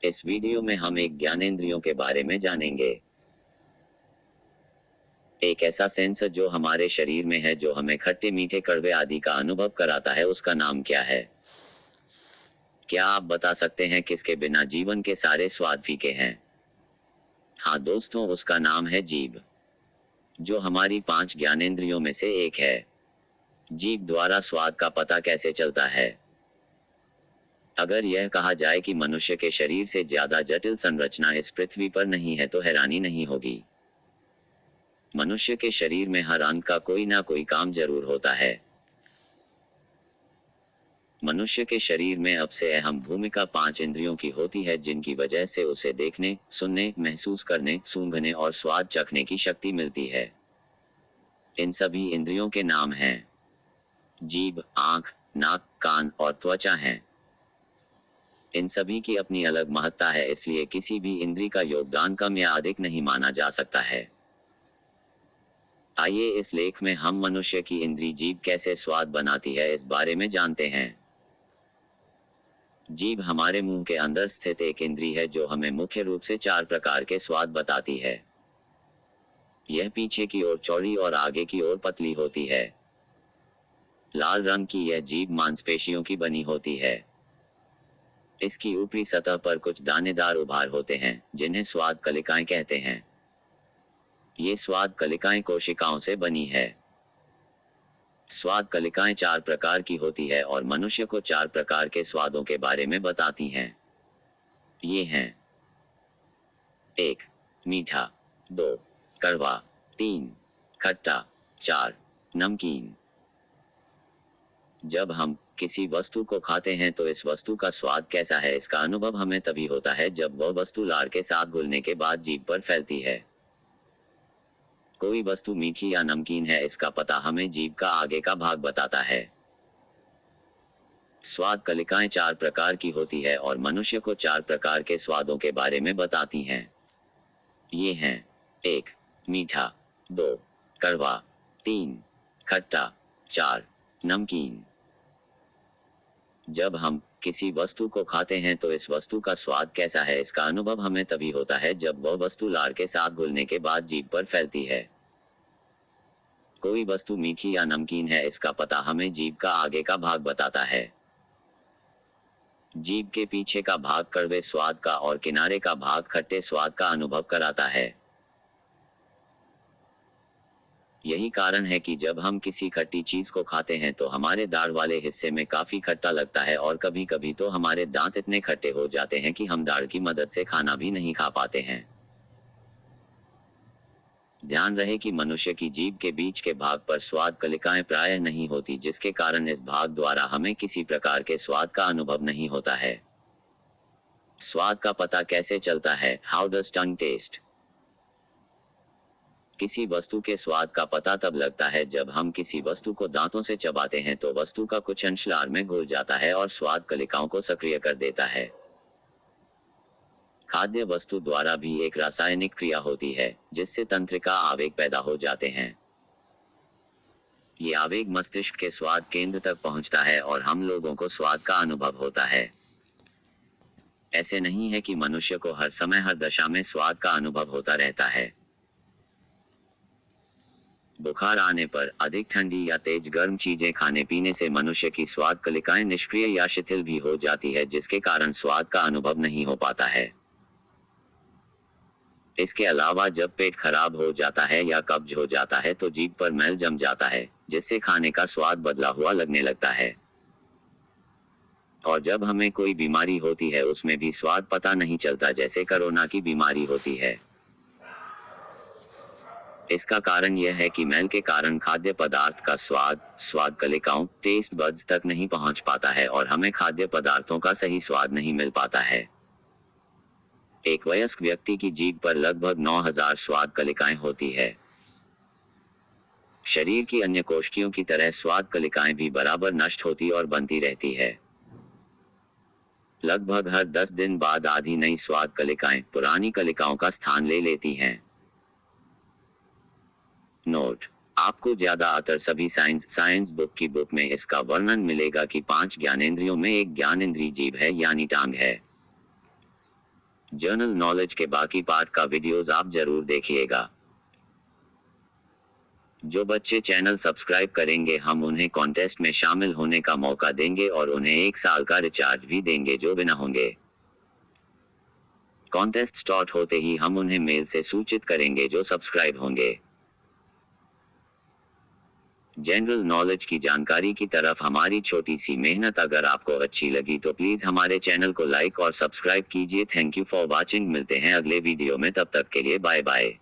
इस वीडियो में हम एक ज्ञानेंद्रियों के बारे में जानेंगे। एक ऐसा सेंस जो हमारे शरीर में है, जो हमें खट्टे मीठे कड़वे आदि का अनुभव कराता है, उसका नाम क्या है? क्या आप बता सकते हैं किसके बिना जीवन के सारे स्वाद फीके हैं? हाँ दोस्तों, उसका नाम है जीभ, जो हमारी 5 ज्ञानेंद्रियों में से एक है। जीभ द्वारा स्वाद का पता कैसे चलता है? अगर यह कहा जाए कि मनुष्य के शरीर से ज्यादा जटिल संरचना इस पृथ्वी पर नहीं है, तो हैरानी नहीं होगी। मनुष्य के शरीर में हर अंग का कोई ना कोई काम जरूर होता है। मनुष्य के शरीर में अब से अहम भूमिका 5 इंद्रियों की होती है, जिनकी वजह से उसे देखने, सुनने, महसूस करने, सूंघने और स्वाद चखने की शक्ति मिलती है। इन सभी इंद्रियों के नाम हैं जीभ, आंख, नाक, कान और त्वचा हैं। इन सभी की अपनी अलग महत्ता है, इसलिए किसी भी इंद्री का योगदान कम या अधिक नहीं माना जा सकता है। आइए इस लेख में हम मनुष्य की इंद्री जीभ कैसे स्वाद बनाती है, इस बारे में जानते हैं। जीभ हमारे मुंह के अंदर स्थित एक इंद्री है, जो हमें मुख्य रूप से 4 प्रकार के स्वाद बताती है। यह पीछे की ओर चौड़ी और आगे की ओर पतली होती है। लाल रंग की यह जीभ मांसपेशियों की बनी होती है। इसकी ऊपरी सतह पर कुछ दानेदार उभार होते हैं, जिन्हें स्वाद कलिकाएं कहते हैं। ये स्वाद कलिकाएं कोशिकाओं से बनी है। स्वाद कलिकाएं 4 प्रकार की होती है और मनुष्य को 4 प्रकार के स्वादों के बारे में बताती हैं। ये हैं 1. मीठा, 2. कड़वा, 3. खट्टा, 4. नमकीन। जब हम किसी वस्तु को खाते हैं तो इस वस्तु का स्वाद कैसा है, इसका अनुभव हमें तभी होता है जब वह वस्तु लार के साथ घुलने के बाद जीभ पर फैलती है। कोई वस्तु मीठी या नमकीन है, इसका पता हमें जीभ का आगे का भाग बताता है। स्वाद कलिकाएं 4 प्रकार की होती है और मनुष्य को 4 प्रकार के स्वादों के बारे में बताती हैं। ये हैं 1. मीठा, 2. कड़वा, 3. खट्टा, 4. नमकीन। जब हम किसी वस्तु को खाते हैं तो इस वस्तु का स्वाद कैसा है, इसका अनुभव हमें तभी होता है जब वह वस्तु लार के साथ घुलने के बाद जीभ पर फैलती है। कोई वस्तु मीठी या नमकीन है, इसका पता हमें जीभ का आगे का भाग बताता है। जीभ के पीछे का भाग कड़वे स्वाद का और किनारे का भाग खट्टे स्वाद का अनुभव कराता है। यही कारण है कि जब हम किसी खट्टी चीज को खाते हैं तो हमारे दाढ़ वाले हिस्से में काफी खट्टा लगता है और कभी कभी तो हमारे दांत इतने खट्टे हो जाते हैं कि हम दाढ़ की मदद से खाना भी नहीं खा पाते हैं। ध्यान रहे कि मनुष्य की जीभ के बीच के भाग पर स्वाद कलिकाएं प्रायः नहीं होती, जिसके कारण इस भाग द्वारा हमें किसी प्रकार के स्वाद का अनुभव नहीं होता है। स्वाद का पता कैसे चलता है? How does tongue taste? किसी वस्तु के स्वाद का पता तब लगता है जब हम किसी वस्तु को दांतों से चबाते हैं तो वस्तु का कुछ अंश लार में घुल जाता है और स्वाद कलिकाओं को सक्रिय कर देता है। खाद्य वस्तु द्वारा भी एक रासायनिक क्रिया होती है, जिससे तंत्रिका आवेग पैदा हो जाते हैं। ये आवेग मस्तिष्क के स्वाद केंद्र तक पहुंचता है और हम लोगों को स्वाद का अनुभव होता है। ऐसे नहीं है कि मनुष्य को हर समय हर दशा में स्वाद का अनुभव होता रहता है। बुखार आने पर, अधिक ठंडी या तेज गर्म चीजें खाने पीने से मनुष्य की स्वाद कलिकाएं निष्क्रिय या शिथिल भी हो जाती है, जिसके कारण स्वाद का अनुभव नहीं हो पाता है। इसके अलावा जब पेट खराब हो जाता है या कब्ज हो जाता है तो जीभ पर मैल जम जाता है, जिससे खाने का स्वाद बदला हुआ लगने लगता है। और जब हमें कोई बीमारी होती है, उसमें भी स्वाद पता नहीं चलता, जैसे कोरोना की बीमारी होती है। इसका कारण यह है कि मैल के कारण खाद्य पदार्थ का स्वाद कलिकाओं टेस्ट बड्स तक नहीं पहुंच पाता है और हमें खाद्य पदार्थों का सही स्वाद नहीं मिल पाता है। एक वयस्क व्यक्ति की जीभ पर लगभग 9000 स्वाद कलिकाएं होती है। शरीर की अन्य कोशिकाओं की तरह स्वाद कलिकाएं भी बराबर नष्ट होती और बनती रहती है। लगभग हर 10 दिन बाद आधी नई स्वाद कलिकाएं पुरानी कलिकाओं का स्थान ले लेती हैं। नोट: आपको ज्यादातर सभी साइंस बुक की बुक में इसका वर्णन मिलेगा कि 5 ज्ञानेंद्रियों में एक ज्ञानेंद्री जीभ है, यानी टांग है। जनरल नॉलेज के बाकी पार्ट का वीडियोस आप जरूर देखिएगा। जो बच्चे चैनल सब्सक्राइब करेंगे हम उन्हें कॉन्टेस्ट में शामिल होने का मौका देंगे और उन्हें 1 साल का रिचार्ज भी देंगे जो बिना होंगे। कॉन्टेस्ट स्टार्ट होते ही हम उन्हें मेल से सूचित करेंगे जो सब्सक्राइब होंगे। जनरल नॉलेज की जानकारी की तरफ हमारी छोटी सी मेहनत अगर आपको अच्छी लगी तो प्लीज हमारे चैनल को लाइक और सब्सक्राइब कीजिए। Thank you for watching. मिलते हैं अगले वीडियो में, तब तक के लिए बाय बाय।